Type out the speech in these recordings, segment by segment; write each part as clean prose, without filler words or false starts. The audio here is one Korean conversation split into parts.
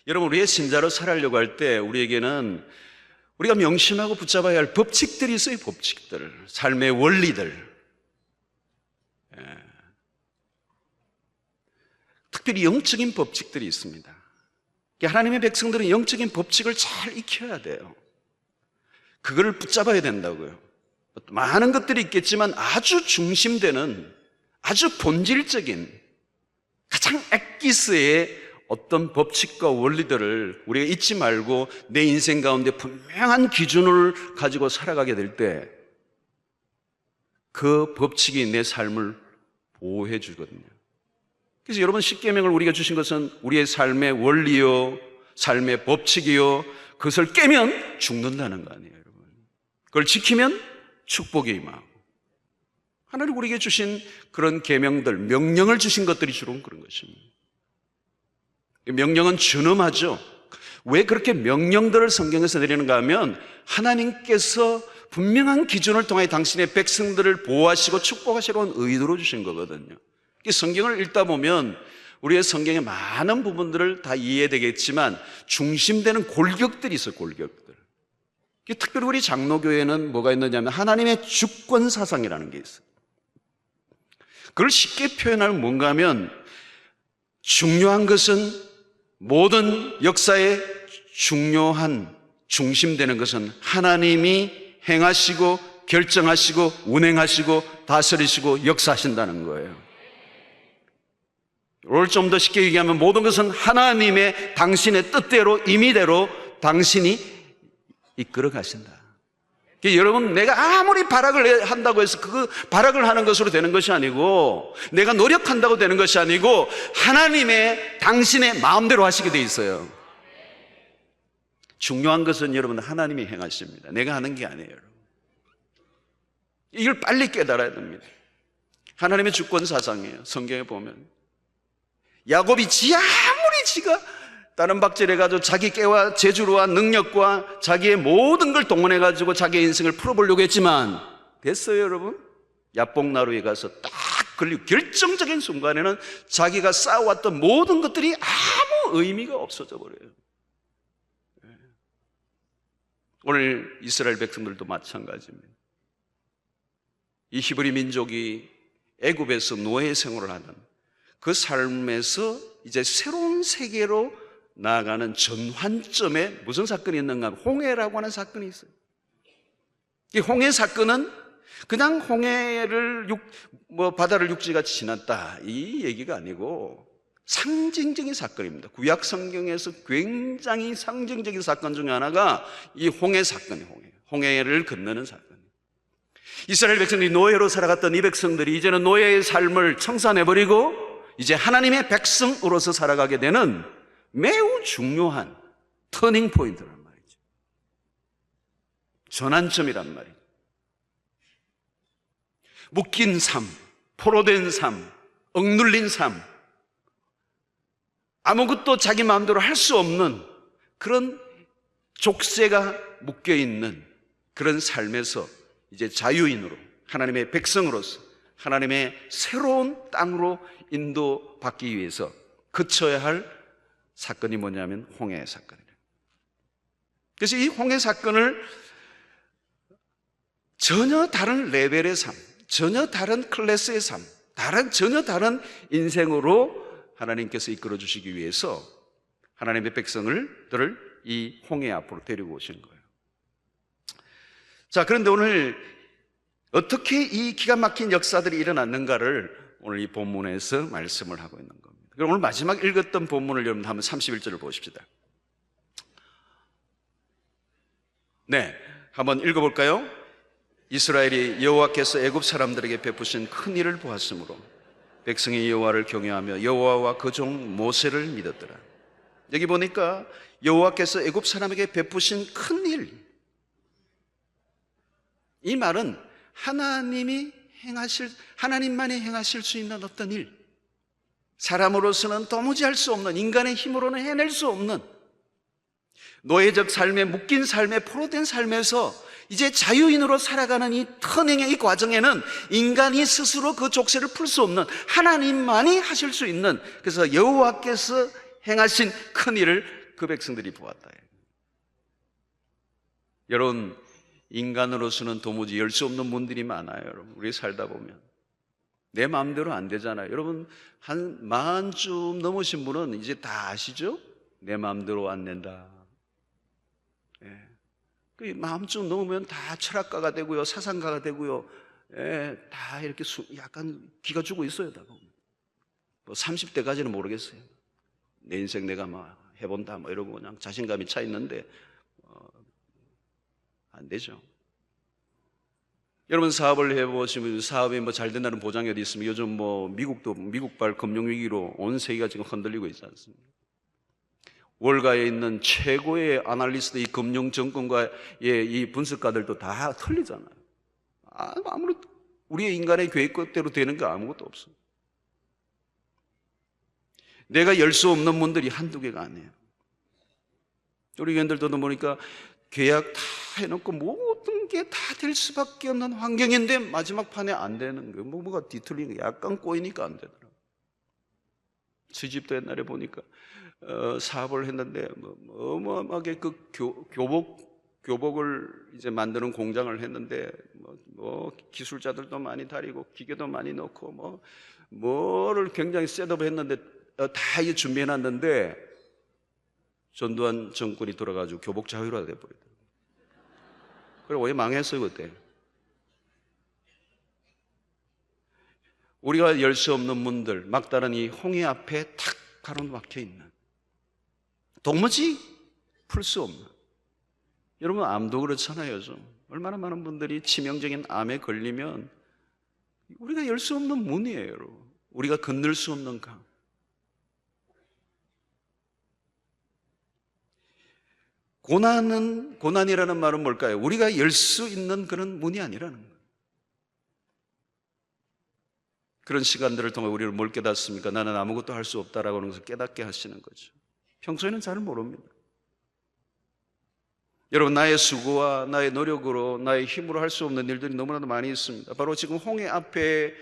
여러분, 우리의 신자로 살아가려고 할 때 우리에게는 우리가 명심하고 붙잡아야 할 법칙들이 있어요. 법칙들, 삶의 원리들. 특별히 영적인 법칙들이 있습니다. 하나님의 백성들은 영적인 법칙을 잘 익혀야 돼요. 그걸 붙잡아야 된다고요. 많은 것들이 있겠지만 아주 중심되는, 아주 본질적인, 가장 엑기스의 어떤 법칙과 원리들을 우리가 잊지 말고 내 인생 가운데 분명한 기준을 가지고 살아가게 될 때 그 법칙이 내 삶을 보호해 주거든요. 그래서 여러분, 십계명을 우리가 주신 것은 우리의 삶의 원리요, 삶의 법칙이요, 그것을 깨면 죽는다는 거 아니에요, 여러분. 그걸 지키면 축복이 임하고. 하나님 우리에게 주신 그런 계명들, 명령을 주신 것들이 주로 그런 것입니다. 명령은 준엄하죠. 왜 그렇게 명령들을 성경에서 내리는가 하면 하나님께서 분명한 기준을 통해 당신의 백성들을 보호하시고 축복하시려는 의도로 주신 거거든요. 성경을 읽다 보면 우리의 성경의 많은 부분들을 다 이해되겠지만 중심되는 골격들이 있어요. 골격들. 특별히 우리 장로교회는 뭐가 있느냐면 하나님의 주권 사상이라는 게 있어요. 그걸 쉽게 표현하면 뭔가 하면 중요한 것은, 모든 역사에 중요한 중심되는 것은 하나님이 행하시고 결정하시고 운행하시고 다스리시고 역사하신다는 거예요. 오늘 좀 더 쉽게 얘기하면 모든 것은 하나님의 당신의 뜻대로, 임의대로 당신이 이끌어 가신다. 여러분, 내가 아무리 발악을 한다고 해서 그 발악을 하는 것으로 되는 것이 아니고, 내가 노력한다고 되는 것이 아니고 하나님의 당신의 마음대로 하시게 돼 있어요. 중요한 것은 여러분 하나님이 행하십니다. 내가 하는 게 아니에요, 여러분. 이걸 빨리 깨달아야 됩니다. 하나님의 주권 사상이에요. 성경에 보면 야곱이 아무리 지가 다른 박질해가지고 자기 깨와 재주와 능력과 자기의 모든 걸 동원해가지고 자기의 인생을 풀어보려고 했지만 됐어요, 여러분? 야복나루에 가서 딱 걸리고 결정적인 순간에는 자기가 쌓아왔던 모든 것들이 아무 의미가 없어져 버려요. 오늘 이스라엘 백성들도 마찬가지입니다. 이 히브리 민족이 애굽에서 노예 생활을 하는 그 삶에서 이제 새로운 세계로 나아가는 전환점에 무슨 사건이 있는가 하면 홍해라고 하는 사건이 있어요. 이 홍해 사건은 그냥 홍해를 바다를 육지같이 지났다 이 얘기가 아니고 상징적인 사건입니다. 구약 성경에서 굉장히 상징적인 사건 중에 하나가 이 홍해 사건이에요. 홍해를 건너는 사건. 이스라엘 백성들이 노예로 살아갔던 이 백성들이 이제는 노예의 삶을 청산해버리고 이제 하나님의 백성으로서 살아가게 되는 매우 중요한 터닝 포인트란 말이죠. 전환점이란 말이죠. 묶인 삶, 포로된 삶, 억눌린 삶, 아무것도 자기 마음대로 할 수 없는 그런 족쇄가 묶여있는 그런 삶에서 이제 자유인으로, 하나님의 백성으로서 하나님의 새로운 땅으로 인도받기 위해서 거쳐야 할 사건이 뭐냐면 홍해 사건이에요. 그래서 이 홍해 사건을 전혀 다른 레벨의 삶, 전혀 다른 클래스의 삶, 전혀 다른 인생으로 하나님께서 이끌어 주시기 위해서 하나님의 백성들을 이 홍해 앞으로 데리고 오신 거예요. 자, 그런데 오늘 어떻게 이 기가 막힌 역사들이 일어났는가를 오늘 이 본문에서 말씀을 하고 있는 겁니다. 그럼 오늘 마지막 읽었던 본문을 여러분 한번 31절을 보십시다. 네, 한번 읽어볼까요? 이스라엘이 여호와께서 애굽 사람들에게 베푸신 큰 일을 보았으므로 백성이 여호와를 경외하며 여호와와 그 종 모세를 믿었더라. 여기 보니까 여호와께서 애굽 사람에게 베푸신 큰 일, 이 말은 하나님만이 행하실 수 있는 어떤 일, 사람으로서는 도무지 할 수 없는, 인간의 힘으로는 해낼 수 없는 노예적 삶에 묶인 삶에 포로된 삶에서 이제 자유인으로 살아가는 이 터닝의 이 과정에는 인간이 스스로 그 족쇄를 풀 수 없는 하나님만이 하실 수 있는, 그래서 여호와께서 행하신 큰 일을 그 백성들이 보았다. 여러분, 인간으로서는 도무지 열 수 없는 문들이 많아요. 여러분, 우리 살다 보면 내 마음대로 안 되잖아요. 여러분, 한 40쯤 넘으신 분은 이제 다 아시죠? 내 마음대로 안 된다. 예. 그 마음쯤 넘으면 다 철학가가 되고요, 사상가가 되고요, 예, 다 이렇게 약간 기가 죽어 있어요. 다 보면. 뭐 30대까지는 모르겠어요. 내 인생 내가 막 해본다 뭐 이러고 그냥 자신감이 차 있는데 안 되죠. 여러분, 사업을 해보시면 사업이 뭐 잘 된다는 보장이 어디 있습니까? 요즘 뭐 미국발 금융위기로 온 세계가 지금 흔들리고 있지 않습니까? 월가에 있는 최고의 아날리스트, 이 금융 정권과의 이 분석가들도 다 틀리잖아요. 아무리 우리의 인간의 계획대로 되는 게 아무것도 없어요. 내가 열 수 없는 문들이 한두 개가 아니에요. 우리 교인들도 보니까 계약 다 해놓고 모든 게 다 될 수밖에 없는 환경인데 마지막 판에 안 되는 거예요. 뭐가 뒤틀리는 거예요. 약간 꼬이니까 안 되더라고요. 수집도 옛날에 보니까 사업을 했는데 어마어마하게 그 교복을 이제 만드는 공장을 했는데 뭐 기술자들도 많이 다니고 기계도 많이 넣고 뭐를 굉장히 셋업했는데 다 이게 준비해놨는데 전두환 정권이 돌아가지고 교복 자유화가 돼버리더라고요. 그리고 왜 망했어요 그때? 우리가 열 수 없는 문들, 막다른 이 홍해 앞에 탁 바로 막혀있는, 도무지 풀 수 없는. 여러분, 암도 그렇잖아요. 요즘 얼마나 많은 분들이 치명적인 암에 걸리면 우리가 열 수 없는 문이에요. 여러분. 우리가 건널 수 없는 강. 고난이라는 말은 뭘까요? 우리가 열 수 있는 그런 문이 아니라는 거예요. 그런 시간들을 통해 우리를 뭘 깨닫습니까? 나는 아무것도 할 수 없다라고 하는 것을 깨닫게 하시는 거죠. 평소에는 잘 모릅니다. 여러분, 나의 수고와 나의 노력으로, 나의 힘으로 할 수 없는 일들이 너무나도 많이 있습니다. 바로 지금 홍해 앞에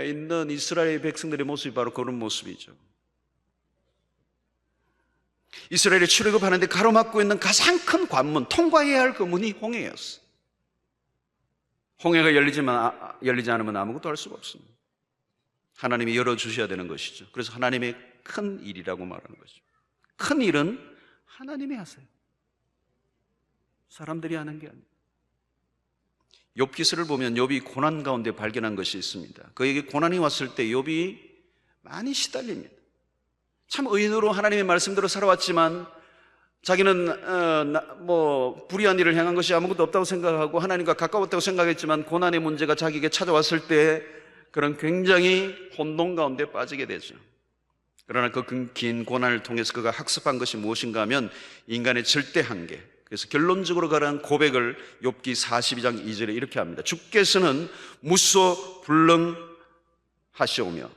있는 이스라엘 백성들의 모습이 바로 그런 모습이죠. 이스라엘이 출애굽하는데 가로막고 있는 가장 큰 관문, 통과해야 할 그 문이 홍해였어요. 홍해가 열리지 않으면 아무것도 할 수가 없습니다. 하나님이 열어주셔야 되는 것이죠. 그래서 하나님의 큰 일이라고 말하는 거죠. 큰 일은 하나님이 하세요. 사람들이 하는 게 아니에요. 욥기서를 보면 욥이 고난 가운데 발견한 것이 있습니다. 그에게 고난이 왔을 때 욥이 많이 시달립니다. 참 의인으로 하나님의 말씀대로 살아왔지만 자기는 불의한 일을 행한 것이 아무것도 없다고 생각하고 하나님과 가까웠다고 생각했지만 고난의 문제가 자기에게 찾아왔을 때 그런 굉장히 혼돈 가운데 빠지게 되죠. 그러나 그 긴 고난을 통해서 그가 학습한 것이 무엇인가 하면 인간의 절대 한계. 그래서 결론적으로 가라는 고백을 욥기 42장 2절에 이렇게 합니다. 주께서는 무소불능하시오며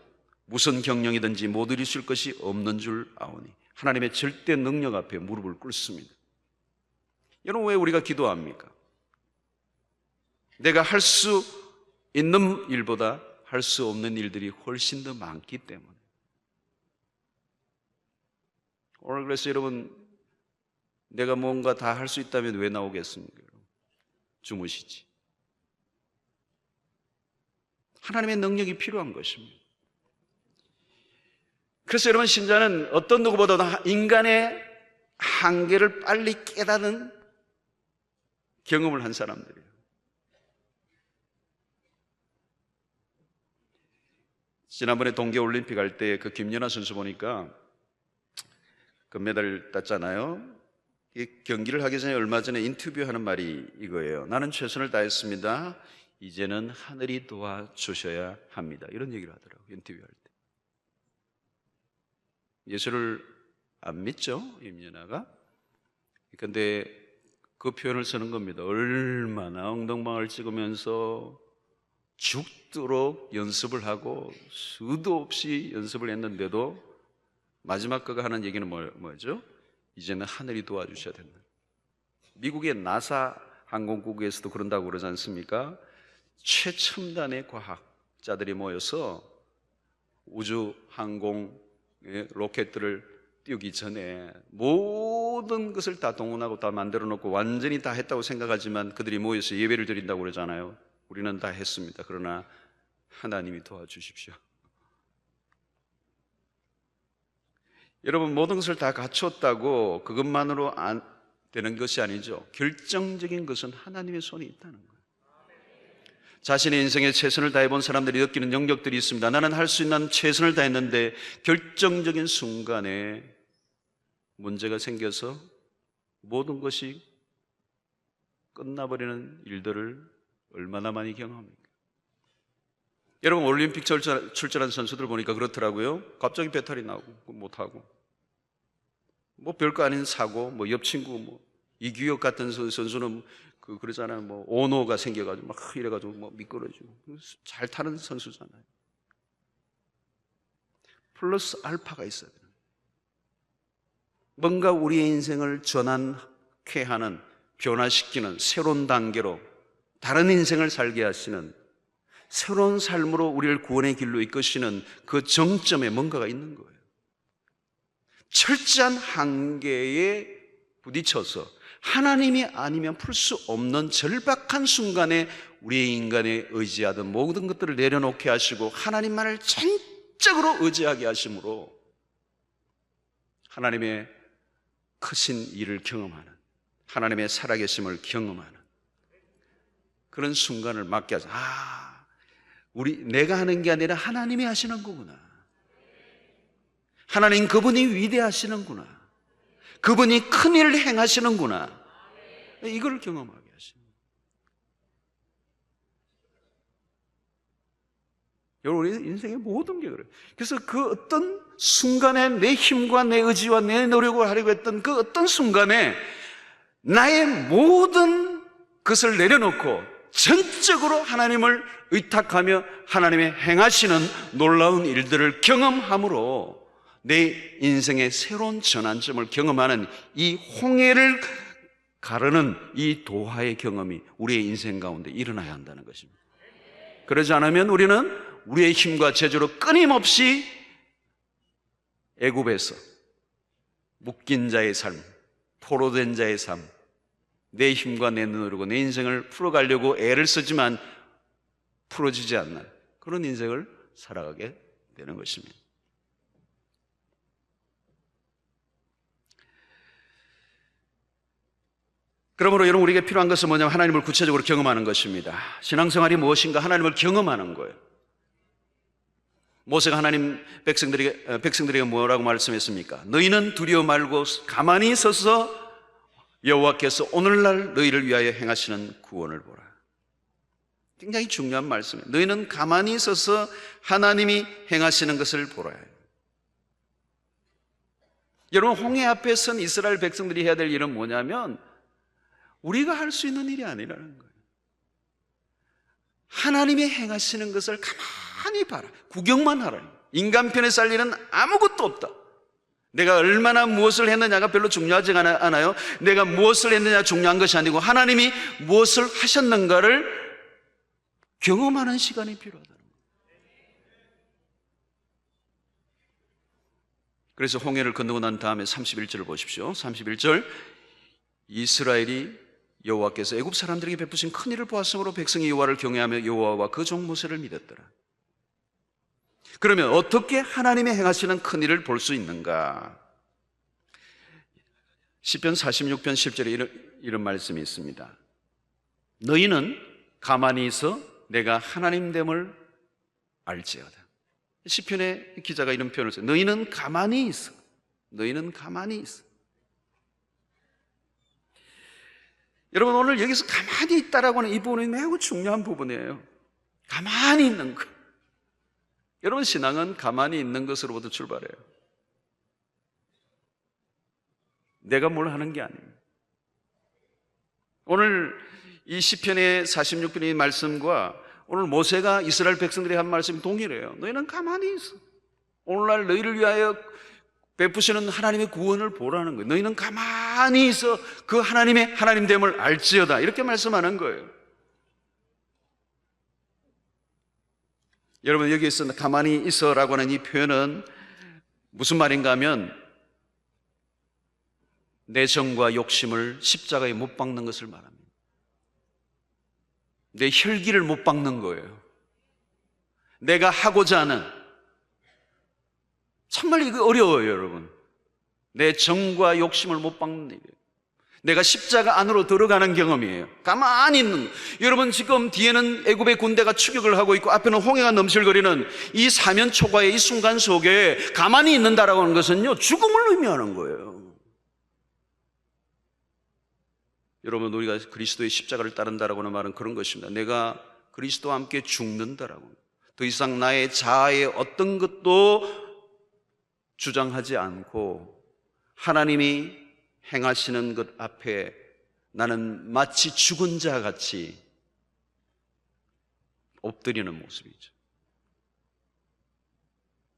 무슨 경영이든지 못 이루실 것이 없는 줄 아오니. 하나님의 절대 능력 앞에 무릎을 꿇습니다. 여러분, 왜 우리가 기도합니까? 내가 할 수 있는 일보다 할 수 없는 일들이 훨씬 더 많기 때문에. 오늘 그래서 여러분, 내가 뭔가 다 할 수 있다면 왜 나오겠습니까? 주무시지. 하나님의 능력이 필요한 것입니다. 그래서 여러분, 신자는 어떤 누구보다도 인간의 한계를 빨리 깨닫는 경험을 한 사람들이에요. 지난번에 동계올림픽 할 때 그 김연아 선수 보니까 금메달 땄잖아요. 이 경기를 하기 전에 얼마 전에 인터뷰하는 말이 이거예요. 나는 최선을 다했습니다. 이제는 하늘이 도와주셔야 합니다. 이런 얘기를 하더라고요. 인터뷰할 때. 예수를 안 믿죠? 임연아가. 그런데 그 표현을 쓰는 겁니다. 얼마나 엉덩방을 찍으면서 죽도록 연습을 하고 수도 없이 연습을 했는데도 마지막 그가 하는 얘기는 뭐죠? 이제는 하늘이 도와주셔야 된다. 미국의 나사하고 항공국에서도 그런다고 그러지 않습니까? 최첨단의 과학자들이 모여서 우주 항공 로켓들을 띄우기 전에 모든 것을 다 동원하고 다 만들어 놓고 완전히 다 했다고 생각하지만 그들이 모여서 예배를 드린다고 그러잖아요. 우리는 다 했습니다. 그러나 하나님이 도와주십시오. 여러분, 모든 것을 다 갖췄다고 그것만으로 안 되는 것이 아니죠. 결정적인 것은 하나님의 손이 있다는 거예요. 자신의 인생에 최선을 다해본 사람들이 느끼는 영역들이 있습니다. 나는 할 수 있는 최선을 다했는데 결정적인 순간에 문제가 생겨서 모든 것이 끝나버리는 일들을 얼마나 많이 경험합니까? 여러분, 올림픽 출전한 선수들 보니까 그렇더라고요. 갑자기 배탈이 나고 못하고 뭐 별거 아닌 사고, 뭐 옆 친구 뭐 이규혁 같은 선수는 그러잖아요. 뭐 오노가 생겨가지고 막 이래가지고 뭐 미끄러지고 잘 타는 선수잖아요. 플러스 알파가 있어야 돼요. 뭔가 우리의 인생을 전환케 하는, 변화시키는 새로운 단계로 다른 인생을 살게 하시는, 새로운 삶으로 우리를 구원의 길로 이끄시는 그 정점에 뭔가가 있는 거예요. 철저한 한계에 부딪혀서 하나님이 아니면 풀 수 없는 절박한 순간에 우리의 인간에 의지하던 모든 것들을 내려놓게 하시고 하나님만을 전적으로 의지하게 하심으로 하나님의 크신 일을 경험하는, 하나님의 살아계심을 경험하는 그런 순간을 맞게 하죠. 내가 하는 게 아니라 하나님이 하시는 거구나. 하나님 그분이 위대하시는구나. 그분이 큰 일을 행하시는구나. 이걸 경험하게 하십니다. 여러분, 우리 인생의 모든 게 그래요. 그래서 그 어떤 순간에 내 힘과 내 의지와 내 노력을 하려고 했던 그 어떤 순간에 나의 모든 것을 내려놓고 전적으로 하나님을 의탁하며 하나님의 행하시는 놀라운 일들을 경험함으로 내 인생의 새로운 전환점을 경험하는 이 홍해를 가르는 이 도하의 경험이 우리의 인생 가운데 일어나야 한다는 것입니다. 그러지 않으면 우리는 우리의 힘과 재주로 끊임없이 애굽에서 묶인 자의 삶, 포로된 자의 삶, 내 힘과 내 노력으로 내 인생을 풀어가려고 애를 쓰지만 풀어지지 않는 그런 인생을 살아가게 되는 것입니다. 그러므로 여러분, 우리에게 필요한 것은 뭐냐면 하나님을 구체적으로 경험하는 것입니다. 신앙생활이 무엇인가? 하나님을 경험하는 거예요. 모세가 하나님 백성들에게 뭐라고 말씀했습니까? 너희는 두려워 말고 가만히 서서 여호와께서 오늘날 너희를 위하여 행하시는 구원을 보라. 굉장히 중요한 말씀이에요. 너희는 가만히 서서 하나님이 행하시는 것을 보라. 여러분, 홍해 앞에 선 이스라엘 백성들이 해야 될 일은 뭐냐면 우리가 할 수 있는 일이 아니라는 거예요. 하나님이 행하시는 것을 가만히 봐라. 구경만 하라. 인간편에 살 일은 아무것도 없다. 내가 얼마나 무엇을 했느냐가 별로 중요하지 않아요. 내가 무엇을 했느냐 중요한 것이 아니고 하나님이 무엇을 하셨는가를 경험하는 시간이 필요하다는 거예요. 그래서 홍해를 건너고 난 다음에 31절을 보십시오. 31절, 이스라엘이 여호와께서 애굽 사람들에게 베푸신 큰 일을 보았으므로 백성이 여호와를 경외하며 여호와와 그 종 모세를 믿었더라. 그러면 어떻게 하나님이 행하시는 큰 일을 볼 수 있는가? 시편 46편 10절에 이런 말씀이 있습니다. 너희는 가만히 있어 내가 하나님됨을 알지어다. 시편의 기자가 이런 표현을 써요. 너희는 가만히 있어. 너희는 가만히 있어. 여러분, 오늘 여기서 가만히 있다라고 하는 이 부분이 매우 중요한 부분이에요. 가만히 있는 것. 여러분, 신앙은 가만히 있는 것으로부터 출발해요. 내가 뭘 하는 게 아닙니다. 오늘 이 시편의 46편의 말씀과 오늘 모세가 이스라엘 백성들이 한 말씀이 동일해요. 너희는 가만히 있어. 오늘날 너희를 위하여 베푸시는 하나님의 구원을 보라는 거예요. 너희는 가만히 있어 그 하나님의 하나님됨을 알지어다, 이렇게 말씀하는 거예요. 여러분, 여기에서 가만히 있어라고 하는 이 표현은 무슨 말인가 하면 내 정과 욕심을 십자가에 못 박는 것을 말합니다. 내 혈기를 못 박는 거예요. 내가 하고자 하는, 정말 이거 어려워요, 여러분. 내 정과 욕심을 못 박는 일이에요. 내가 십자가 안으로 들어가는 경험이에요. 가만히 있는, 여러분 지금 뒤에는 애굽의 군대가 추격을 하고 있고 앞에는 홍해가 넘실거리는 이 사면 초과의 이 순간 속에 가만히 있는다라고 하는 것은요, 죽음을 의미하는 거예요. 여러분, 우리가 그리스도의 십자가를 따른다라고 하는 말은 그런 것입니다. 내가 그리스도와 함께 죽는다라고, 더 이상 나의 자아의 어떤 것도 주장하지 않고 하나님이 행하시는 것 앞에 나는 마치 죽은 자 같이 엎드리는 모습이죠.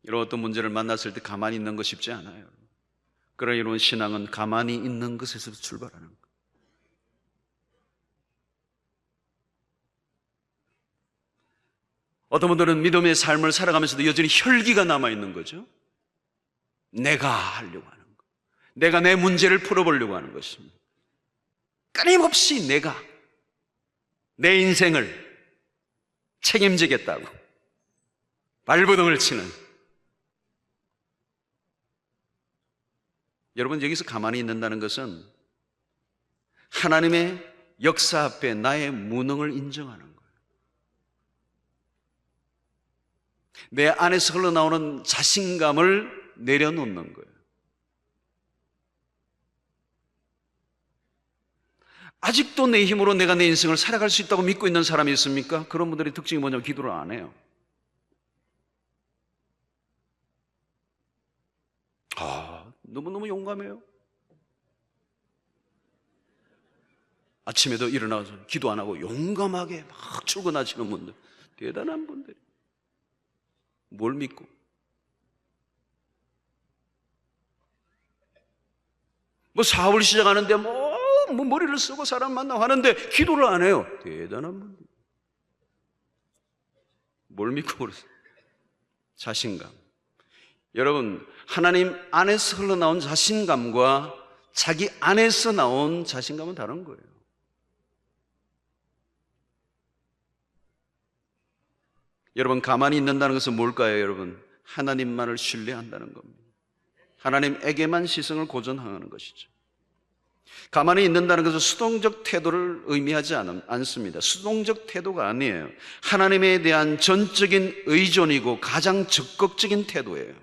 이런 어떤 문제를 만났을 때 가만히 있는 거 쉽지 않아요. 그러나 이런 신앙은 가만히 있는 것에서 출발하는 거예요. 어떤 분들은 믿음의 삶을 살아가면서도 여전히 혈기가 남아있는 거죠. 내가 하려고 하는 거, 내가 내 문제를 풀어보려고 하는 것입니다. 끊임없이 내가 내 인생을 책임지겠다고 발버둥을 치는, 여러분 여기서 가만히 있는다는 것은 하나님의 역사 앞에 나의 무능을 인정하는 거예요. 내 안에서 흘러나오는 자신감을 내려놓는 거예요. 아직도 내 힘으로 내가 내 인생을 살아갈 수 있다고 믿고 있는 사람이 있습니까? 그런 분들의 특징이 뭐냐면 기도를 안 해요. 너무너무 용감해요. 아침에도 일어나서 기도 안 하고 용감하게 막 출근하시는 분들, 대단한 분들. 뭘 믿고? 뭐 사업을 시작하는데 뭐 머리를 쓰고 사람 만나고 하는데 기도를 안 해요. 대단한 분들. 뭘 믿고 그러세요? 자신감. 여러분, 하나님 안에서 흘러나온 자신감과 자기 안에서 나온 자신감은 다른 거예요. 여러분, 가만히 있는다는 것은 뭘까요, 여러분? 하나님만을 신뢰한다는 겁니다. 하나님에게만 시선을 고정하는 것이죠. 가만히 있는다는 것은 수동적 태도를 의미하지 않습니다. 수동적 태도가 아니에요. 하나님에 대한 전적인 의존이고 가장 적극적인 태도예요.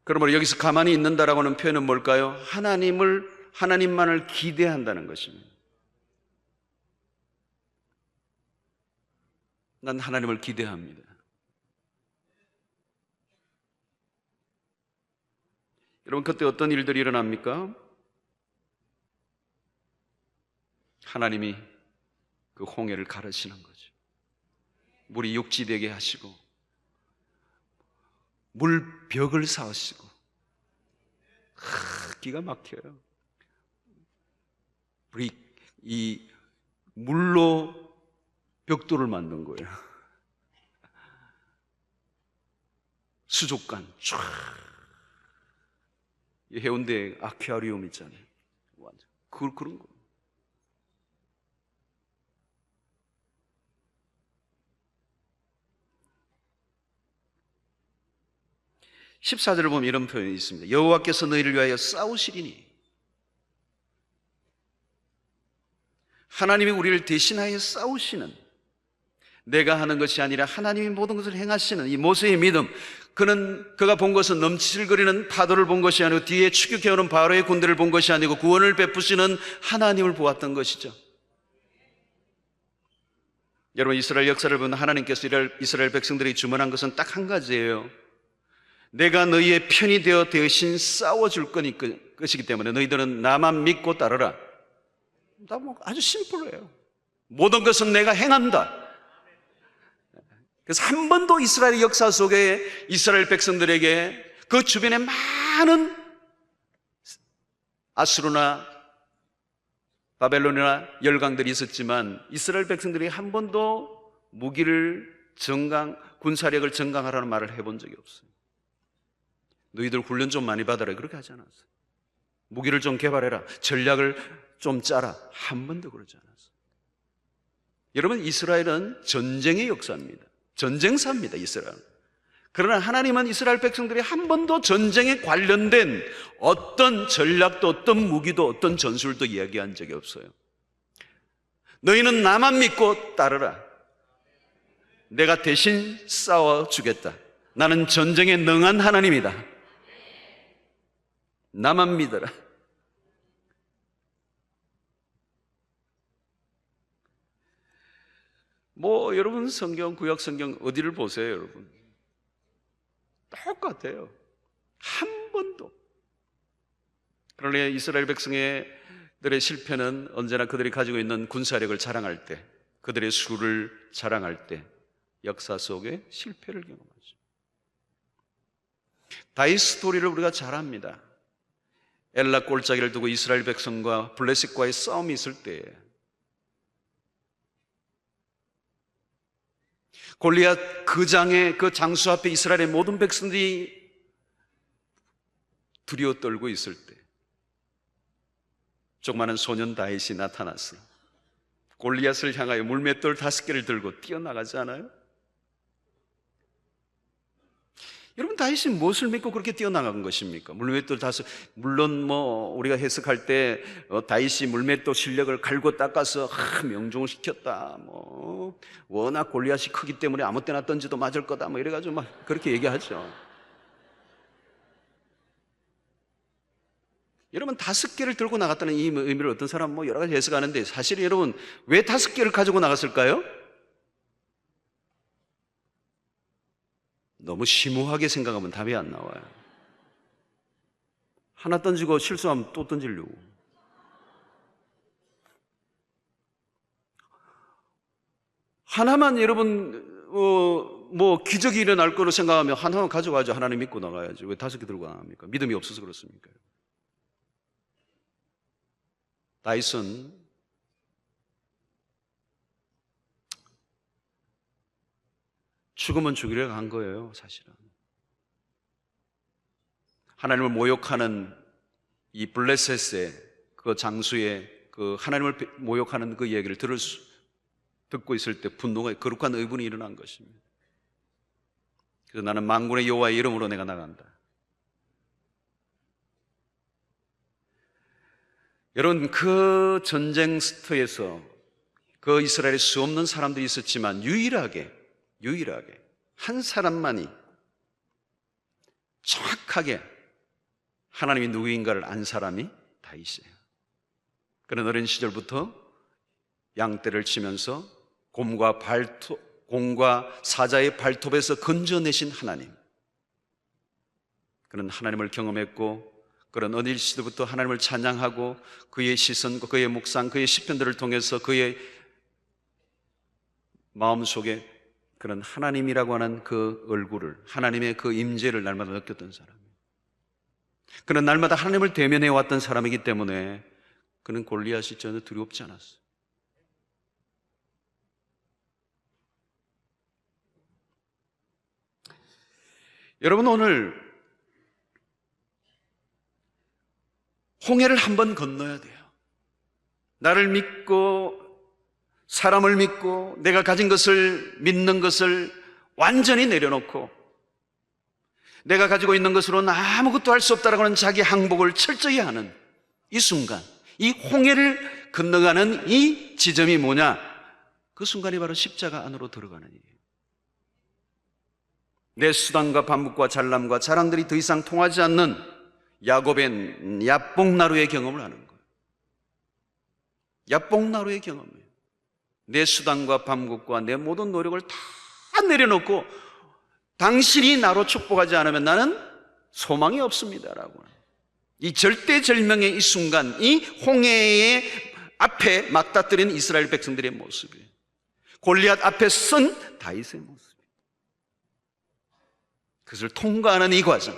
그러므로 여기서 가만히 있는다라고 하는 표현은 뭘까요? 하나님만을 기대한다는 것입니다. 난 하나님을 기대합니다. 여러분, 그때 어떤 일들이 일어납니까? 하나님이 그 홍해를 가르시는 거죠. 물이 육지되게 하시고 물벽을 쌓으시고, 기가 막혀요. 이 물로 벽돌을 만든 거예요. 수족관 쫙, 해운대 아쿠아리움 있잖아요. 완전 그런 거. (14절을) 보면 이런 표현이 있습니다. 여호와께서 너희를 위하여 싸우시리니. 하나님이 우리를 대신하여 싸우시는, 내가 하는 것이 아니라 하나님이 모든 것을 행하시는 이 모세의 믿음, 그가 본 것은 넘실거리는 파도를 본 것이 아니고 뒤에 추격해오는 바로의 군대를 본 것이 아니고 구원을 베푸시는 하나님을 보았던 것이죠. 여러분, 이스라엘 역사를 보면 하나님께서 이스라엘 백성들이 주문한 것은 딱 한 가지예요. 내가 너희의 편이 되어 대신 싸워줄 것이기 때문에 너희들은 나만 믿고 따르라. 아주 심플해요. 모든 것은 내가 행한다. 그래서 한 번도 이스라엘 역사 속에 이스라엘 백성들에게 그 주변에 많은 아수르나 바벨론이나 열강들이 있었지만 이스라엘 백성들이 한 번도 무기를 군사력을 증강하라는 말을 해본 적이 없어요. 너희들 훈련 좀 많이 받아라, 그렇게 하지 않았어요. 무기를 좀 개발해라, 전략을 좀 짜라, 한 번도 그러지 않았어요. 여러분, 이스라엘은 전쟁의 역사입니다. 전쟁사입니다, 이스라엘은. 그러나 하나님은 이스라엘 백성들이 한 번도 전쟁에 관련된 어떤 전략도 어떤 무기도 어떤 전술도 이야기한 적이 없어요. 너희는 나만 믿고 따르라. 내가 대신 싸워주겠다. 나는 전쟁에 능한 하나님이다. 나만 믿어라. 여러분 성경, 구약 성경 어디를 보세요, 여러분? 똑같아요. 한 번도. 그러나 이스라엘 백성들의 실패는 언제나 그들이 가지고 있는 군사력을 자랑할 때, 그들의 수를 자랑할 때 역사 속에 실패를 경험하죠. 다윗 스토리를 우리가 잘 압니다. 엘라 골짜기를 두고 이스라엘 백성과 블레셋과의 싸움이 있을 때 골리앗 그 장의 그 장수 앞에 이스라엘의 모든 백성들이 두려워 떨고 있을 때 조그마한 소년 다윗이 나타났어. 골리앗을 향하여 물맷돌 5개를 들고 뛰어나가지 않아요? 여러분, 다윗이 무엇을 믿고 그렇게 뛰어나간 것입니까? 물맷돌 5, 물론 우리가 해석할 때 다윗이 물맷돌 실력을 갈고 닦아서 명종을 시켰다, 워낙 골리앗이 크기 때문에 아무 때나 던져도 맞을 거다, 이래가지고 막 그렇게 얘기하죠. 여러분, 5개를 들고 나갔다는 이 의미를 어떤 사람은 여러 가지 해석하는데, 사실 여러분, 왜 5개를 가지고 나갔을까요? 너무 심오하게 생각하면 답이 안 나와요. 하나 던지고 실수하면 또 던지려고. 하나만 여러분 기적이 일어날 거로 생각하면 하나만 가져가야죠. 하나님 믿고 나가야죠. 왜 5개 들고 나갑니까? 믿음이 없어서 그렇습니까? 다윗은 죽으면 죽이려 간 거예요, 사실은. 하나님을 모욕하는 이 블레셋의 그 장수의 그 하나님을 모욕하는 그 얘기를 듣고 있을 때 분노가, 거룩한 의분이 일어난 것입니다. 그래서 나는 만군의 여호와의 이름으로 내가 나간다. 여러분, 그 전쟁터에서 그 이스라엘에 수없는 사람들이 있었지만 유일하게 한 사람만이 정확하게 하나님이 누구인가를 안 사람이 다윗이에요. 그는 어린 시절부터 양떼를 치면서 곰과 사자의 발톱에서 건져내신 하나님, 그는 하나님을 경험했고, 그런 어린 시절부터 하나님을 찬양하고 그의 시선과 그의 묵상, 그의 시편들을 통해서 그의 마음속에 그런 하나님이라고 하는 그 얼굴을, 하나님의 그 임재를 날마다 느꼈던 사람이에요. 그는 날마다 하나님을 대면해 왔던 사람이기 때문에 그는 골리앗이 전혀 두렵지 않았어요. 여러분, 오늘 홍해를 한번 건너야 돼요. 나를 믿고, 사람을 믿고, 내가 가진 것을 믿는 것을 완전히 내려놓고 내가 가지고 있는 것으로는 아무것도 할 수 없다라고 하는 자기 항복을 철저히 하는 이 순간, 이 홍해를 건너가는 이 지점이 뭐냐? 그 순간이 바로 십자가 안으로 들어가는 일이에요. 내 수단과 반복과 잘남과 자랑들이 더 이상 통하지 않는 야곱의 야복나루의 경험을 하는 거예요. 야복나루의 경험이에요. 내 수단과 반복과 내 모든 노력을 다 내려놓고 당신이 나로 축복하지 않으면 나는 소망이 없습니다라고. 이 절대절명의 이 순간, 이 홍해의 앞에 맞닥뜨린 이스라엘 백성들의 모습이에요. 골리앗 앞에 선 다윗의 모습이에요. 그것을 통과하는 이 과정,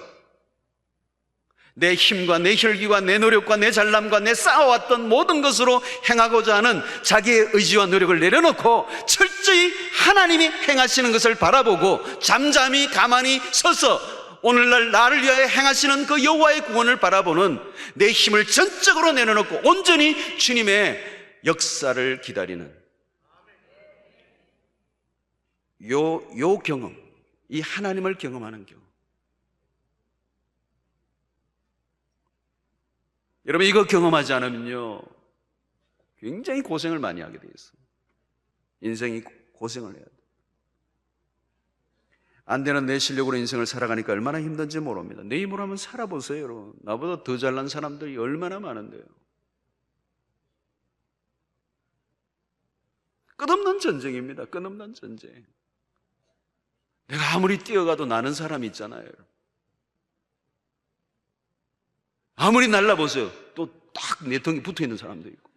내 힘과 내 혈기와 내 노력과 내 잘남과 내 쌓아왔던 모든 것으로 행하고자 하는 자기의 의지와 노력을 내려놓고 철저히 하나님이 행하시는 것을 바라보고 잠잠히 가만히 서서 오늘날 나를 위하여 행하시는 그 여호와의 구원을 바라보는 내 힘을 전적으로 내려놓고 온전히 주님의 역사를 기다리는 요 경험, 이 하나님을 경험하는 경험. 여러분, 이거 경험하지 않으면요 굉장히 고생을 많이 하게 돼 있어요. 인생이 고생을 해야 돼. 안 되는 내 실력으로 인생을 살아가니까 얼마나 힘든지 모릅니다. 내 힘으로 한번 살아보세요. 여러분, 나보다 더 잘난 사람들이 얼마나 많은데요. 끝없는 전쟁입니다. 끝없는 전쟁. 내가 아무리 뛰어가도 나는 사람이 있잖아요. 아무리 날라보세요. 또 딱 내 등에 붙어 있는 사람도 있고.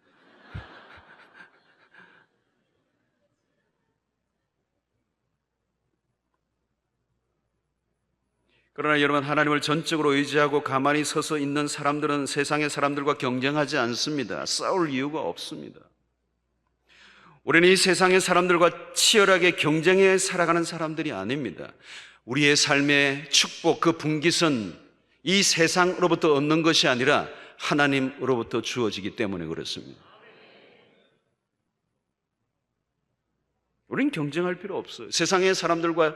그러나 여러분, 하나님을 전적으로 의지하고 가만히 서서 있는 사람들은 세상의 사람들과 경쟁하지 않습니다. 싸울 이유가 없습니다. 우리는 이 세상의 사람들과 치열하게 경쟁해 살아가는 사람들이 아닙니다. 우리의 삶의 축복, 그 분깃은 이 세상으로부터 얻는 것이 아니라 하나님으로부터 주어지기 때문에 그렇습니다. 우리는 경쟁할 필요 없어요. 세상의 사람들과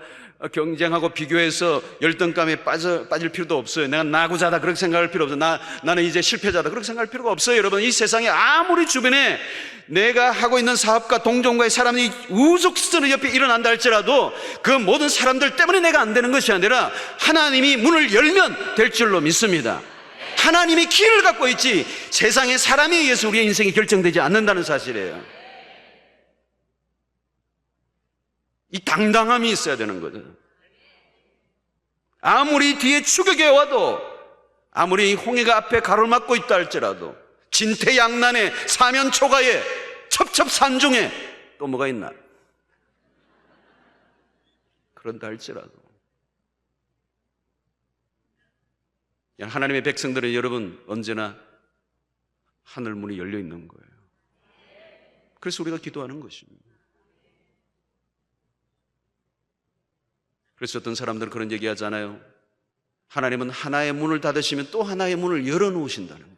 경쟁하고 비교해서 열등감에 빠질 필요도 없어요. 내가 나고자다 그렇게 생각할 필요 없어요. 나는 이제 실패자다 그렇게 생각할 필요가 없어요. 여러분, 이 세상에 아무리 주변에 내가 하고 있는 사업과 동종과의 사람이 우죽순을 옆에 일어난다 할지라도 그 모든 사람들 때문에 내가 안 되는 것이 아니라 하나님이 문을 열면 될 줄로 믿습니다. 하나님이 길을 갖고 있지 세상의 사람에 의해서 우리의 인생이 결정되지 않는다는 사실이에요. 이 당당함이 있어야 되는 거죠. 아무리 뒤에 추격해 와도, 아무리 홍해가 앞에 가로막고 있다 할지라도, 진퇴양난에 사면초가에 첩첩산중에 또 뭐가 있나? 그런다 할지라도 하나님의 백성들은 여러분 언제나 하늘 문이 열려 있는 거예요. 그래서 우리가 기도하는 것입니다. 그래서 어떤 사람들은 그런 얘기 하잖아요. 하나님은 하나의 문을 닫으시면 또 하나의 문을 열어놓으신다는 거예요.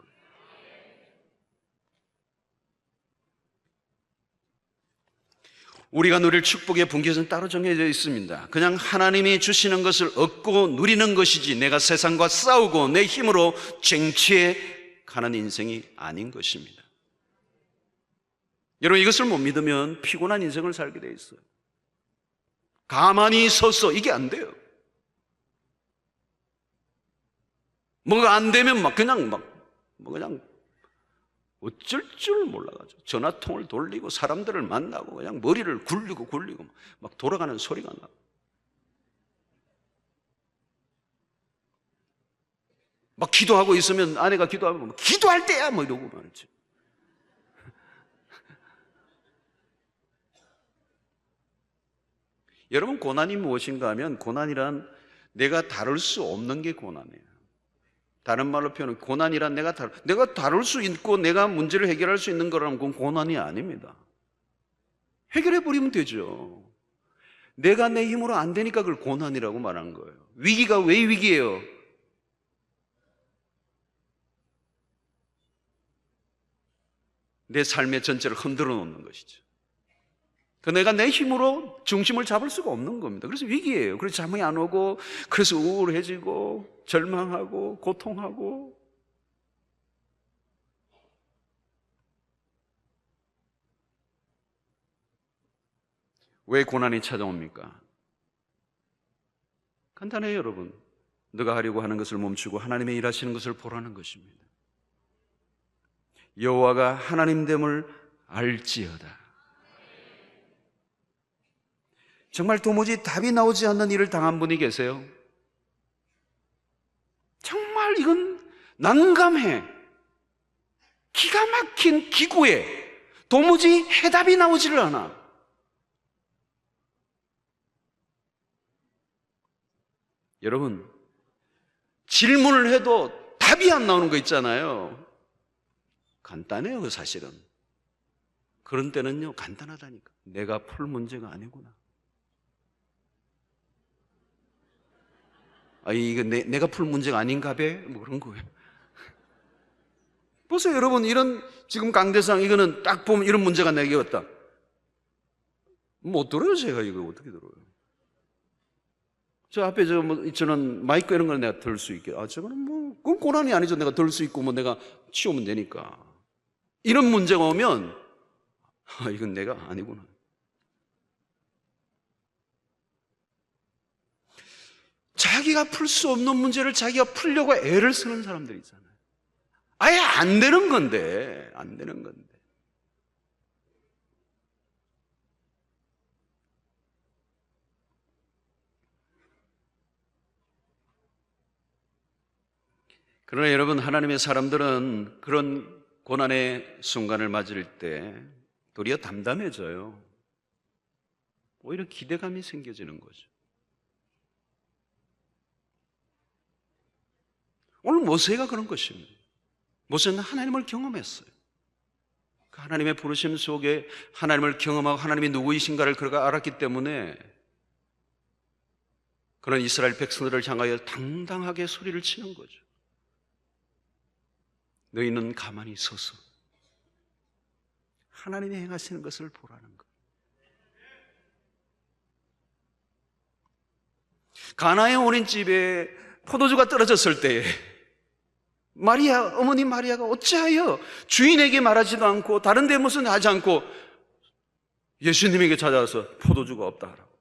우리가 누릴 축복의 분깃은 따로 정해져 있습니다. 그냥 하나님이 주시는 것을 얻고 누리는 것이지 내가 세상과 싸우고 내 힘으로 쟁취해 가는 인생이 아닌 것입니다. 여러분, 이것을 못 믿으면 피곤한 인생을 살게 돼 있어요. 가만히 서서 이게 안 돼요. 뭐가 안 되면 그냥 어쩔 줄 몰라가지고 전화통을 돌리고 사람들을 만나고 그냥 머리를 굴리고 막 돌아가는 소리가 나고. 막 기도하고 있으면 아내가 기도하면 기도할 때야 뭐 이러고 말이지. 여러분, 고난이 무엇인가 하면 고난이란 내가 다룰 수 없는 게 고난이에요. 다른 말로 표현하면 고난이란 내가 다룰 수 있고 내가 문제를 해결할 수 있는 거라면 그건 고난이 아닙니다. 해결해버리면 되죠. 내가 내 힘으로 안 되니까 그걸 고난이라고 말하는 거예요. 위기가 왜 위기예요? 내 삶의 전체를 흔들어 놓는 것이죠. 내가 내 힘으로 중심을 잡을 수가 없는 겁니다. 그래서 위기예요. 그래서 잠이 안 오고, 그래서 우울해지고, 절망하고, 고통하고. 왜 고난이 찾아옵니까? 간단해요, 여러분. 너가 하려고 하는 것을 멈추고 하나님의 일하시는 것을 보라는 것입니다. 여호와가 하나님됨을 알지어다. 정말 도무지 답이 나오지 않는 일을 당한 분이 계세요? 정말 이건 난감해. 기가 막힌 기구에 도무지 해답이 나오지를 않아. 여러분, 질문을 해도 답이 안 나오는 거 있잖아요. 간단해요, 그 사실은. 그런 때는요, 간단하다니까. 내가 풀 문제가 아니구나. 이거 내가 풀 문제가 아닌가 봐? 뭐 그런 거예요. 보세요, 여러분. 이런, 지금 강대상, 이거는 딱 보면 이런 문제가 내게 왔다. 못 들어요, 제가 이거 어떻게 들어요? 저 앞에 저는 마이크 이런 걸 내가 들 수 있게. 저거는 뭐, 그건 고난이 아니죠. 내가 들 수 있고, 뭐 내가 치우면 되니까. 이런 문제가 오면, 이건 내가 아니구나. 자기가 풀 수 없는 문제를 자기가 풀려고 애를 쓰는 사람들이 있잖아요. 아예 안 되는 건데, 안 되는 건데. 그러나 여러분, 하나님의 사람들은 그런 고난의 순간을 맞을 때 도리어 담담해져요. 오히려 기대감이 생겨지는 거죠. 오늘 모세가 그런 것입니다. 모세는 하나님을 경험했어요. 그 하나님의 부르심 속에 하나님을 경험하고 하나님이 누구이신가를 그가 알았기 때문에 그런 이스라엘 백성들을 향하여 당당하게 소리를 치는 거죠. 너희는 가만히 서서 하나님이 행하시는 것을 보라는 것. 가나의 어린집에 포도주가 떨어졌을 때에 어머니 마리아가 어찌하여 주인에게 말하지도 않고 다른 데 무슨 하지 않고 예수님에게 찾아와서 포도주가 없다 하라고.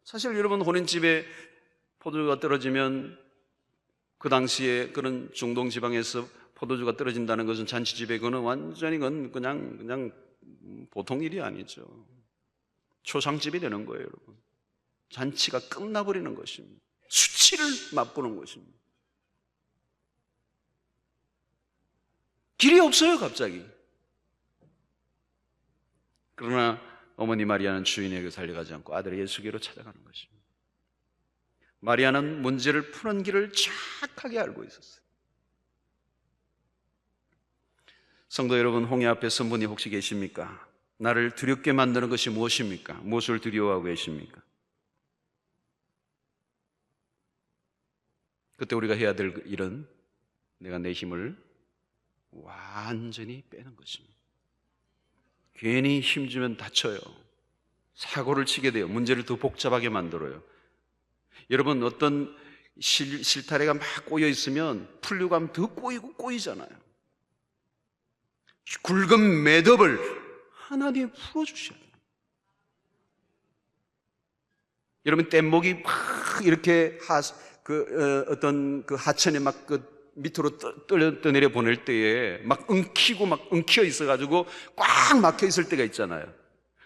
사실 여러분, 혼인집에 포도주가 떨어지면 그 당시에 그런 중동 지방에서 포도주가 떨어진다는 것은 잔치집에 그거는 완전히 그냥 보통 일이 아니죠. 초상집이 되는 거예요, 여러분. 잔치가 끝나버리는 것입니다. 수치를 맛보는 것입니다. 길이 없어요, 갑자기. 그러나 어머니 마리아는 주인에게 달려가지 않고 아들 예수께로 찾아가는 것입니다. 마리아는 문제를 푸는 길을 정확하게 알고 있었어요. 성도 여러분, 홍해 앞에 선 분이 혹시 계십니까? 나를 두렵게 만드는 것이 무엇입니까? 무엇을 두려워하고 계십니까? 그때 우리가 해야 될 일은 내가 내 힘을 완전히 빼는 것입니다. 괜히 힘주면 다쳐요. 사고를 치게 돼요. 문제를 더 복잡하게 만들어요. 여러분, 어떤 실타래가 막 꼬여 있으면 풀려고 하면 더 꼬이고 꼬이잖아요. 굵은 매듭을 하나님이 풀어주셔야 돼요. 여러분, 뗏목이 막 이렇게 어떤 그 하천에 막 밑으로 떠내려 보낼 때에 막 엉키어 있어가지고 꽉 막혀 있을 때가 있잖아요.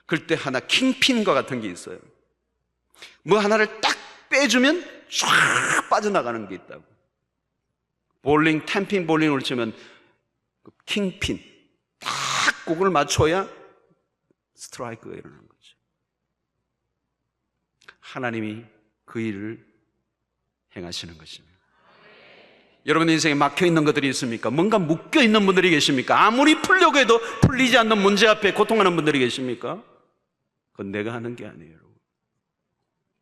그럴 때 하나 킹핀과 같은 게 있어요. 뭐 하나를 딱 빼주면 쫙 빠져나가는 게 있다고. 템핀 볼링을 치면 그 킹핀 딱 그걸 맞춰야 스트라이크가 일어나는 거죠. 하나님이 그 일을 행하시는 것입니다. 여러분 인생에 막혀있는 것들이 있습니까? 뭔가 묶여있는 분들이 계십니까? 아무리 풀려고 해도 풀리지 않는 문제 앞에 고통하는 분들이 계십니까? 그건 내가 하는 게 아니에요, 여러분.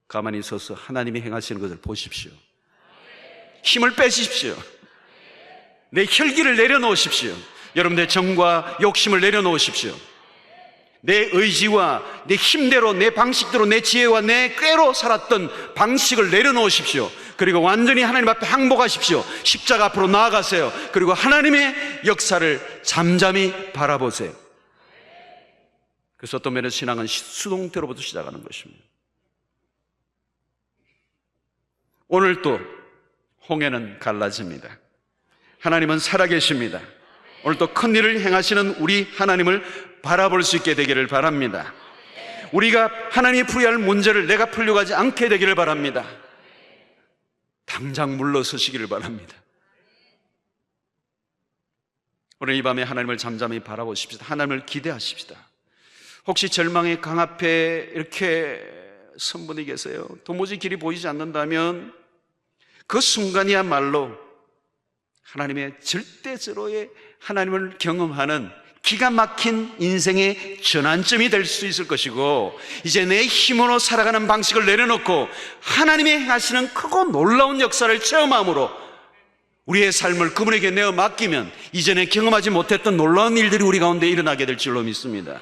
가만히 서서 하나님이 행하시는 것을 보십시오. 힘을 빼십시오. 내 혈기를 내려놓으십시오. 여러분의 정과 욕심을 내려놓으십시오. 내 의지와 내 힘대로, 내 방식대로, 내 지혜와 내 꾀로 살았던 방식을 내려놓으십시오. 그리고 완전히 하나님 앞에 항복하십시오. 십자가 앞으로 나아가세요. 그리고 하나님의 역사를 잠잠히 바라보세요. 그래서 어떤 면에서 신앙은 수동태로부터 시작하는 것입니다. 오늘 또 홍해는 갈라집니다. 하나님은 살아계십니다. 오늘 또 큰 일을 행하시는 우리 하나님을 바라볼 수 있게 되기를 바랍니다. 우리가 하나님이 풀어야 할 문제를 내가 풀려고 하지 않게 되기를 바랍니다. 당장 물러서시기를 바랍니다. 오늘 이 밤에 하나님을 잠잠히 바라보십시다. 하나님을 기대하십시다. 혹시 절망의 강 앞에 이렇게 선 분이 계세요. 도무지 길이 보이지 않는다면 그 순간이야말로 하나님의 절대적으로의 하나님을 경험하는 기가 막힌 인생의 전환점이 될 수 있을 것이고, 이제 내 힘으로 살아가는 방식을 내려놓고 하나님이 행하시는 크고 놀라운 역사를 체험함으로 우리의 삶을 그분에게 내어 맡기면 이전에 경험하지 못했던 놀라운 일들이 우리 가운데 일어나게 될 줄로 믿습니다.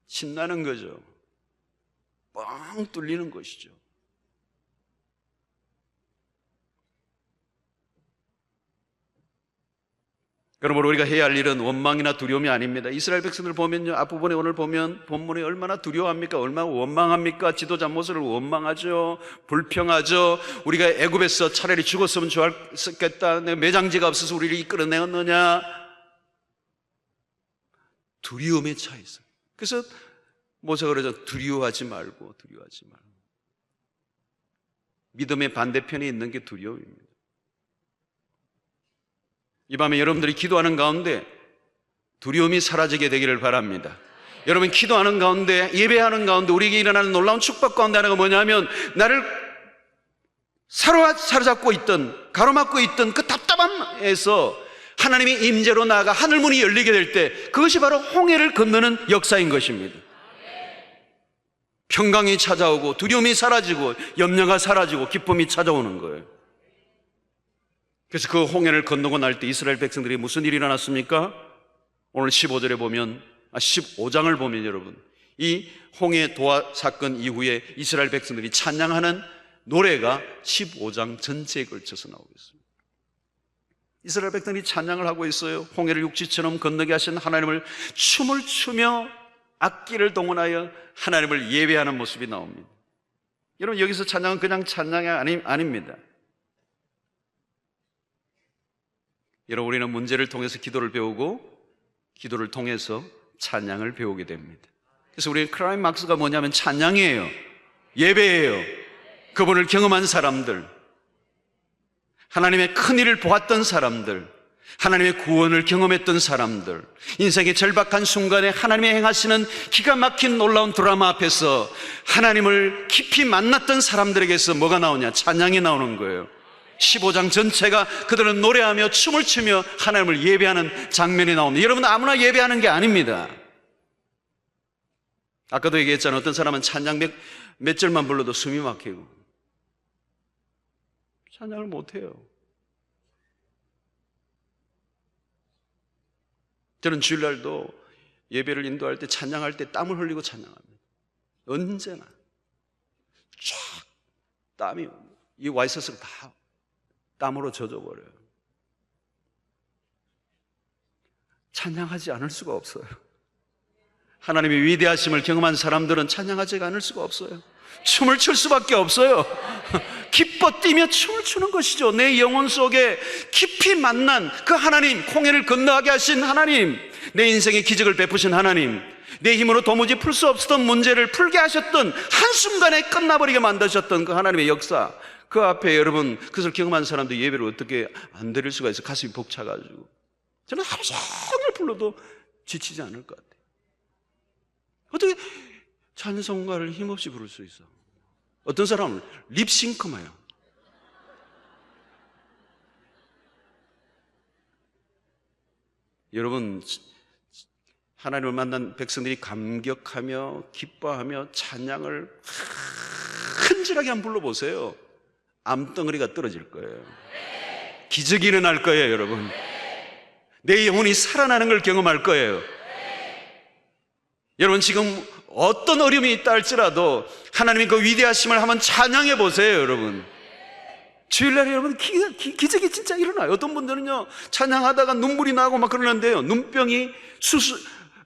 신나는 거죠. 뻥 뚫리는 것이죠. 여러분, 우리가 해야 할 일은 원망이나 두려움이 아닙니다. 이스라엘 백성들 보면요, 앞부분에 오늘 보면 본문에 얼마나 두려워합니까? 얼마나 원망합니까? 지도자 모습을 원망하죠. 불평하죠. 우리가 애굽에서 차라리 죽었으면 좋았겠다. 내 매장지가 없어서 우리를 이끌어내었느냐. 두려움에 차 있어요. 그래서 모세가 그러죠. 두려워하지 말고. 믿음의 반대편에 있는 게 두려움입니다. 이 밤에 여러분들이 기도하는 가운데 두려움이 사라지게 되기를 바랍니다. 여러분, 기도하는 가운데, 예배하는 가운데 우리에게 일어나는 놀라운 축복 가운데 하나가 뭐냐면, 나를 사로잡고 있던, 가로막고 있던 그 답답함에서 하나님의 임재로 나아가 하늘문이 열리게 될 때, 그것이 바로 홍해를 건너는 역사인 것입니다. 평강이 찾아오고 두려움이 사라지고 염려가 사라지고 기쁨이 찾아오는 거예요. 그래서 그 홍해를 건너고 날 때 이스라엘 백성들이 무슨 일이 일어났습니까? 오늘 15절에 보면, 15장을 보면 여러분, 이 홍해 도하 사건 이후에 이스라엘 백성들이 찬양하는 노래가 15장 전체에 걸쳐서 나오고 있습니다. 이스라엘 백성들이 찬양을 하고 있어요. 홍해를 육지처럼 건너게 하신 하나님을 춤을 추며 악기를 동원하여 하나님을 예배하는 모습이 나옵니다. 여러분, 여기서 찬양은 그냥 찬양이 아닙니다. 여러분, 우리는 문제를 통해서 기도를 배우고 기도를 통해서 찬양을 배우게 됩니다. 그래서 우리의 클라이막스가 뭐냐면 찬양이에요. 예배예요. 그분을 경험한 사람들, 하나님의 큰 일을 보았던 사람들, 하나님의 구원을 경험했던 사람들, 인생의 절박한 순간에 하나님이 행하시는 기가 막힌 놀라운 드라마 앞에서 하나님을 깊이 만났던 사람들에게서 뭐가 나오냐? 찬양이 나오는 거예요. 15장 전체가 그들은 노래하며 춤을 추며 하나님을 예배하는 장면이 나옵니다. 여러분, 아무나 예배하는 게 아닙니다. 아까도 얘기했잖아요. 어떤 사람은 찬양 몇 절만 불러도 숨이 막히고 찬양을 못해요. 저는 주일날도 예배를 인도할 때 찬양할 때 땀을 흘리고 찬양합니다. 언제나 쫙 땀이 이 와이셔츠가 다 땀으로 젖어버려요. 찬양하지 않을 수가 없어요. 하나님의 위대하심을 경험한 사람들은 찬양하지 않을 수가 없어요. 춤을 출 수밖에 없어요. 기뻐 뛰며 춤을 추는 것이죠. 내 영혼 속에 깊이 만난 그 하나님, 홍해를 건너가게 하신 하나님, 내 인생의 기적을 베푸신 하나님, 내 힘으로 도무지 풀 수 없었던 문제를 풀게 하셨던, 한순간에 끝나버리게 만드셨던 그 하나님의 역사, 그 앞에 여러분, 그것을 경험한 사람들 예배를 어떻게 안 드릴 수가 있어요? 가슴이 벅차가지고. 저는 하루 종일 불러도 지치지 않을 것 같아요. 어떻게 찬송가를 힘없이 부를 수 있어? 어떤 사람은 립싱크만 해요. 여러분, 하나님을 만난 백성들이 감격하며 기뻐하며 찬양을 흔질하게 한번 불러보세요. 암덩어리가 떨어질 거예요. 기적이 일어날 거예요, 여러분. 내 영혼이 살아나는 걸 경험할 거예요. 여러분, 지금 어떤 어려움이 있다 할지라도 하나님의 그 위대하심을 한번 찬양해 보세요, 여러분. 주일날에 여러분 기적이 진짜 일어나요. 어떤 분들은요, 찬양하다가 눈물이 나고 막 그러는데요, 눈병이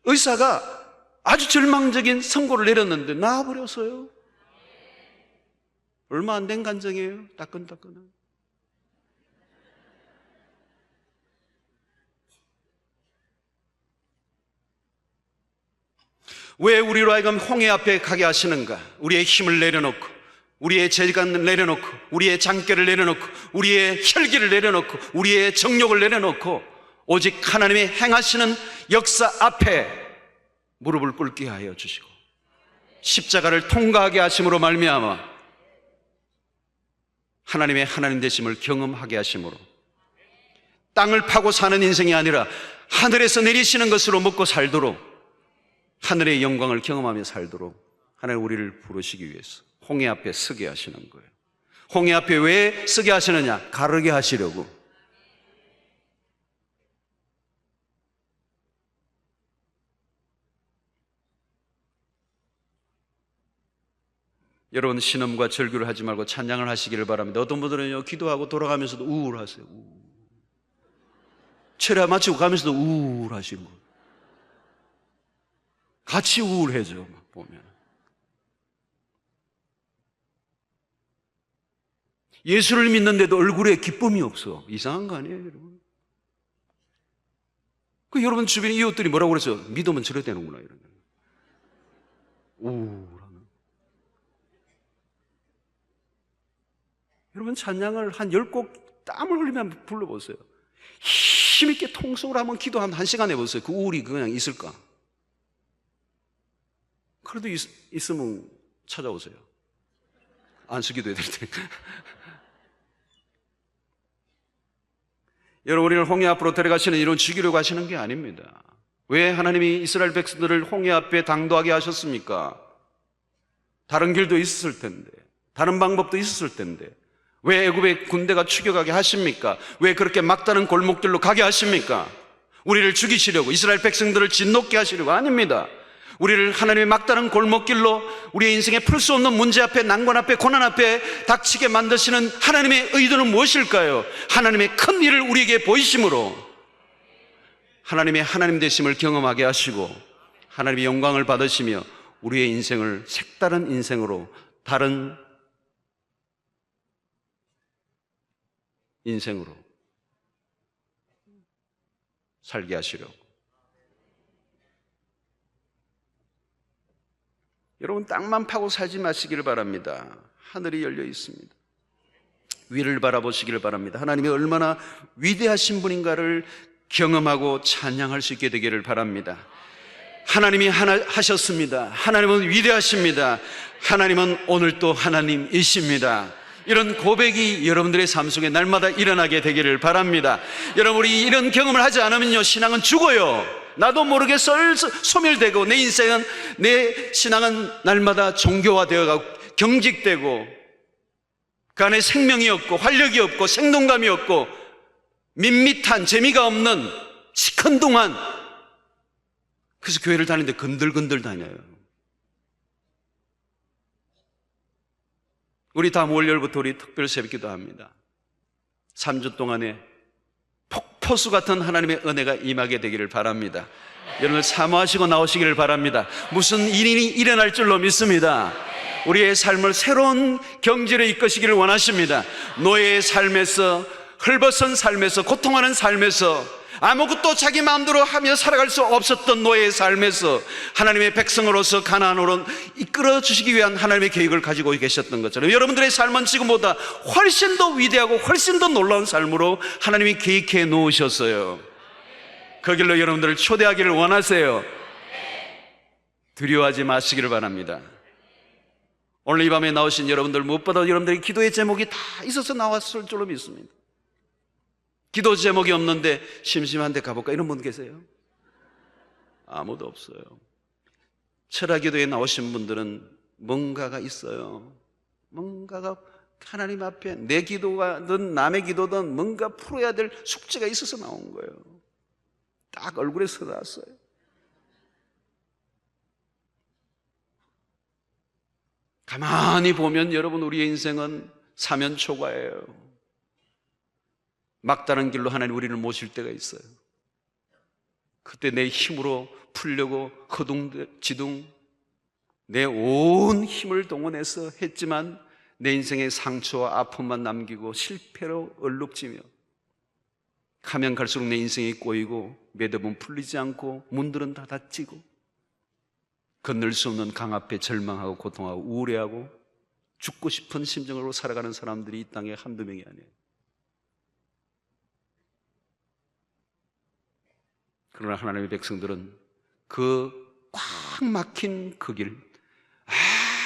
의사가 아주 절망적인 선고를 내렸는데 나아버렸어요. 얼마 안 된 간증이에요. 따끈따끈한. 왜 우리로 하여금 홍해 앞에 가게 하시는가? 우리의 힘을 내려놓고, 우리의 재간을 내려놓고, 우리의 장깨를 내려놓고, 우리의 혈기를 내려놓고, 우리의 정욕을 내려놓고, 오직 하나님의 행하시는 역사 앞에 무릎을 꿇게 하여 주시고 십자가를 통과하게 하심으로 말미암아 하나님의 하나님 되심을 경험하게 하심으로 땅을 파고 사는 인생이 아니라 하늘에서 내리시는 것으로 먹고 살도록, 하늘의 영광을 경험하며 살도록 하나님 우리를 부르시기 위해서 홍해 앞에 서게 하시는 거예요. 홍해 앞에 왜 서게 하시느냐? 가르게 하시려고. 여러분, 신음과 절규를 하지 말고 찬양을 하시기를 바랍니다. 어떤 분들은요, 기도하고 돌아가면서도 우울하세요. 철야 마치고 가면서도 우울하신 거. 같이 우울해져 보면. 예수를 믿는데도 얼굴에 기쁨이 없어. 이상한 거 아니에요, 여러분? 여러분 주변에 이웃들이 뭐라고 그랬어요? 믿으면 저래 되는구나, 이런. 우울하는. 여러분, 찬양을 한 10곡 땀을 흘리면 불러보세요. 힘있게 통성을 한번 기도 한 1시간 해보세요. 그 우울이 그냥 있을까? 그래도 있으면 찾아오세요. 안수기도 해드릴 테니까. 여러분, 우리를 홍해 앞으로 데려가시는 이런 죽이려고 하시는 게 아닙니다. 왜 하나님이 이스라엘 백성들을 홍해 앞에 당도하게 하셨습니까? 다른 길도 있었을 텐데, 다른 방법도 있었을 텐데, 왜 애굽의 군대가 추격하게 하십니까? 왜 그렇게 막다른 골목들로 가게 하십니까? 우리를 죽이시려고, 이스라엘 백성들을 진노케 하시려고? 아닙니다. 우리를 하나님의 막다른 골목길로 우리의 인생에 풀 수 없는 문제 앞에, 난관 앞에, 고난 앞에 닥치게 만드시는 하나님의 의도는 무엇일까요? 하나님의 큰 일을 우리에게 보이심으로 하나님의 하나님 되심을 경험하게 하시고 하나님의 영광을 받으시며 우리의 인생을 색다른 인생으로, 다른 인생으로 살게 하시려고. 여러분, 땅만 파고 살지 마시기를 바랍니다. 하늘이 열려 있습니다. 위를 바라보시기를 바랍니다. 하나님이 얼마나 위대하신 분인가를 경험하고 찬양할 수 있게 되기를 바랍니다. 하나님이 하나 하셨습니다. 하나님은 위대하십니다. 하나님은 오늘 또 하나님이십니다. 이런 고백이 여러분들의 삶 속에 날마다 일어나게 되기를 바랍니다. 여러분, 우리 이런 경험을 하지 않으면요, 신앙은 죽어요. 나도 모르게 소멸되고 내 인생은, 내 신앙은 날마다 종교화되어가고 경직되고 그 안에 생명이 없고 활력이 없고 생동감이 없고 밋밋한, 재미가 없는, 시큰둥한, 그래서 교회를 다니는데 건들건들 다녀요. 우리 다음 월요일부터 우리 특별 새벽기도 합니다. 3주 동안에 폭포수 같은 하나님의 은혜가 임하게 되기를 바랍니다. 여러분, 사모하시고 나오시기를 바랍니다. 무슨 일이 일어날 줄로 믿습니다. 우리의 삶을 새로운 경지로 이끄시기를 원하십니다. 노예의 삶에서, 헐벗은 삶에서, 고통하는 삶에서, 아무것도 자기 마음대로 하며 살아갈 수 없었던 노예의 삶에서 하나님의 백성으로서 가나안으로 이끌어 주시기 위한 하나님의 계획을 가지고 계셨던 것처럼 여러분들의 삶은 지금보다 훨씬 더 위대하고 훨씬 더 놀라운 삶으로 하나님이 계획해 놓으셨어요. 그 길로 여러분들을 초대하기를 원하세요. 두려워하지 마시기를 바랍니다. 오늘 이 밤에 나오신 여러분들, 무엇보다 여러분들의 기도의 제목이 다 있어서 나왔을 줄로 믿습니다. 기도 제목이 없는데 심심한데 가볼까? 이런 분 계세요? 아무도 없어요. 철학기도에 나오신 분들은 뭔가가 있어요. 뭔가가 하나님 앞에 내 기도든 남의 기도든 뭔가 풀어야 될 숙제가 있어서 나온 거예요. 딱 얼굴에 서놨어요. 가만히 보면 여러분, 우리의 인생은 사면초가예요. 막다른 길로 하나님 우리를 모실 때가 있어요. 그때 내 힘으로 풀려고 허둥지둥 내 온 힘을 동원해서 했지만 내 인생의 상처와 아픔만 남기고 실패로 얼룩지며 가면 갈수록 내 인생이 꼬이고 매듭은 풀리지 않고 문들은 다 닫히고 건널 수 없는 강 앞에 절망하고 고통하고 우울해하고 죽고 싶은 심정으로 살아가는 사람들이 이 땅에 한두 명이 아니에요. 그러나 하나님의 백성들은 그 꽉 막힌 그 길,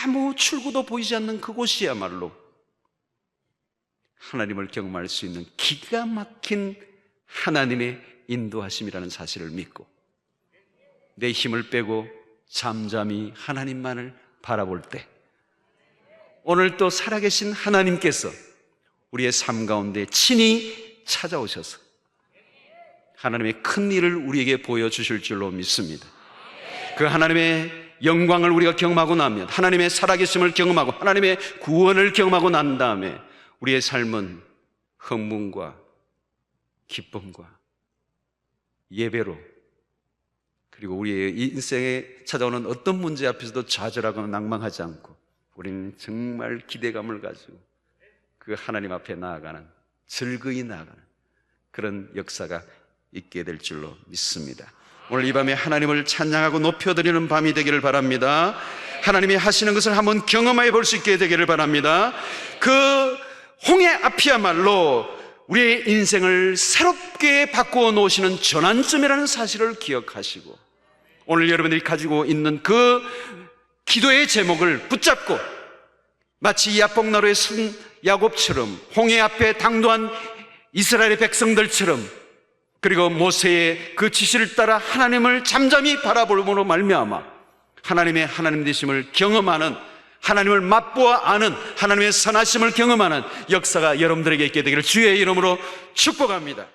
아무 출구도 보이지 않는 그곳이야말로 하나님을 경험할 수 있는 기가 막힌 하나님의 인도하심이라는 사실을 믿고 내 힘을 빼고 잠잠히 하나님만을 바라볼 때 오늘 또 살아계신 하나님께서 우리의 삶 가운데 친히 찾아오셔서 하나님의 큰 일을 우리에게 보여주실 줄로 믿습니다. 그 하나님의 영광을 우리가 경험하고 나면, 하나님의 살아계심을 경험하고 하나님의 구원을 경험하고 난 다음에 우리의 삶은 흥분과 기쁨과 예배로, 그리고 우리의 인생에 찾아오는 어떤 문제 앞에서도 좌절하거나 낭망하지 않고 우리는 정말 기대감을 가지고 그 하나님 앞에 나아가는, 즐거이 나아가는 그런 역사가 있게 될 줄로 믿습니다. 오늘 이 밤에 하나님을 찬양하고 높여드리는 밤이 되기를 바랍니다. 하나님이 하시는 것을 한번 경험해 볼 수 있게 되기를 바랍니다. 그 홍해 앞이야말로 우리의 인생을 새롭게 바꾸어 놓으시는 전환점이라는 사실을 기억하시고 오늘 여러분들이 가지고 있는 그 기도의 제목을 붙잡고 마치 야복나루에 선 야곱처럼 홍해 앞에 당도한 이스라엘의 백성들처럼, 그리고 모세의 그 지시를 따라 하나님을 잠잠히 바라볼므로 말미암아 하나님의 하나님 되심을 경험하는, 하나님을 맛보아 아는 하나님의 선하심을 경험하는 역사가 여러분들에게 있게 되기를 주의 이름으로 축복합니다.